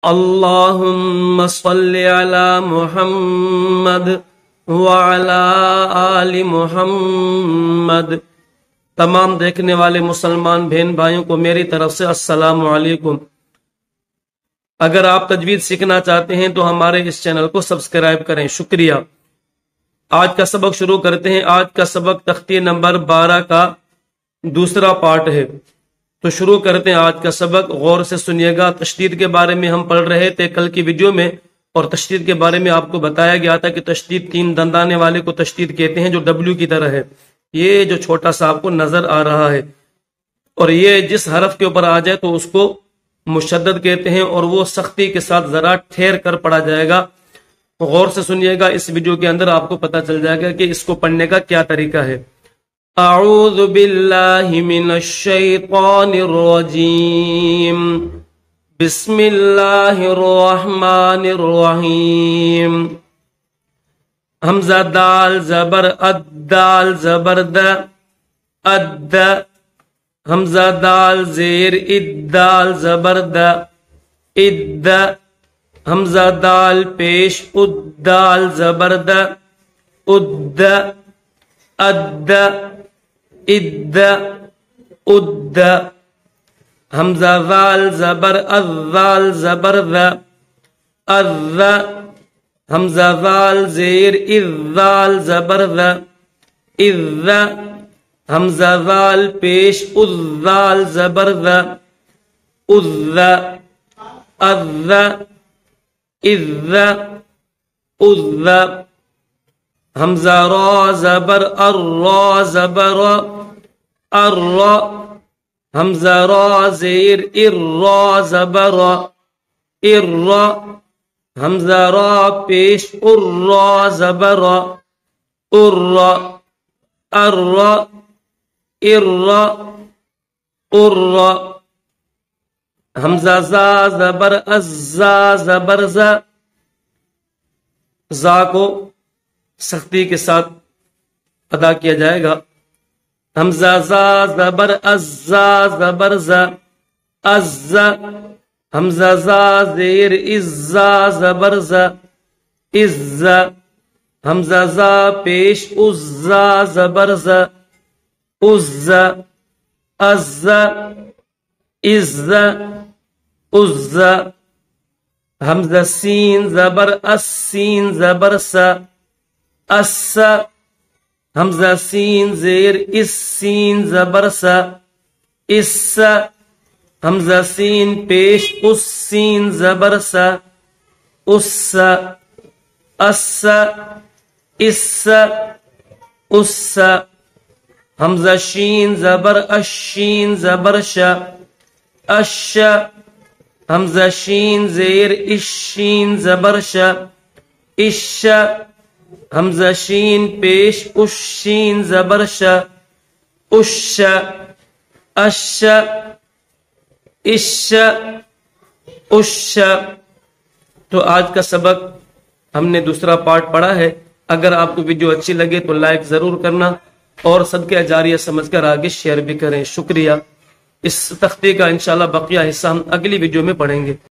اللہم صلی علی محمد وعلی آل محمد۔ تمام دیکھنے والے مسلمان بہن بھائیوں کو میری طرف سے السلام علیکم۔ اگر آپ تجوید سیکھنا چاہتے ہیں تو ہمارے اس چینل کو سبسکرائب کریں، شکریہ۔ آج کا سبق شروع کرتے ہیں۔ آج کا سبق تختی نمبر 12 کا دوسرا پارٹ ہے، تو شروع کرتے ہیں آج کا سبق۔ غور سے سنیے گا۔ تشدید کے بارے میں ہم پڑھ رہے تھے کل کی ویڈیو میں، اور تشدید کے بارے میں آپ کو بتایا گیا تھا کہ تشدید 3 دندانے والے کو تشدید کہتے ہیں، جو ڈبلیو کی طرح ہے، یہ جو چھوٹا سا آپ کو نظر آ رہا ہے، اور یہ جس حرف کے اوپر آ جائے تو اس کو مشدد کہتے ہیں، اور وہ سختی کے ساتھ ذرا ٹھہر کر پڑھا جائے گا۔ غور سے سنیے گا، اس ویڈیو کے اندر آپ کو پتا چل جائے گا کہ اس کو پڑھنے کا کیا طریقہ ہے۔ اعوذ باللہ من الشیطان الرجیم، بسم اللہ الرحمن الرحیم۔ حمزہ دال زبر اد، دال زبر د، اد۔ حمزہ دال زیر اد، دال زبر د، اد۔ حمزہ دال پیش اد، دال زبر د، اد۔ اد، اد، اد۔ حمزہ ذال زبر اذ، ذال زبر ذ، اذ۔ حمزہ ذال زیر اذ، ذال زبر ذ، اذ۔ حمزہ ذال پیش اذ، ذال زبر ذ، اذ۔ اذ، اذ، اذ۔ حمزہ را زبر ار، را زبر ار۔ حمزہ را زیر ار، را زبر ار۔ حمزہ را پیش ار، را زبر ار۔ ار، ار، ار۔ حمزہ زا زبر از، زا زبر ز، زا کو سختی کے ساتھ ادا کیا جائے گا۔ حمزہ زا زبر از، زا زبر ز، از۔ حمزہ زا زیر از، زا زبر ز، از۔ حمزہ زا پیش از، زا زبر ز، از۔ از، از، از۔ حمزہ سین زبر اس، سین زبر س، اس۔ حمزہ سین زیر اس، سین زبر س، اس۔ حمزہ سین پیش اس، سین زبر س، اس۔ اس، اس، اس۔ حمزہ شین زبر اش، شین زبر ش، اش۔ حمزہ شین زیر اش، شین زبر ش، اش۔ حمزہ شین پیش اش، شین زبر ش، اش۔ اش، اش، اش۔ تو آج کا سبق ہم نے دوسرا پارٹ پڑھا ہے۔ اگر آپ کو ویڈیو اچھی لگے تو لائک ضرور کرنا، اور صدقہ جاریہ سمجھ کر آگے شیئر بھی کریں، شکریہ۔ اس تختی کا انشاءاللہ بقیہ حصہ ہم اگلی ویڈیو میں پڑھیں گے۔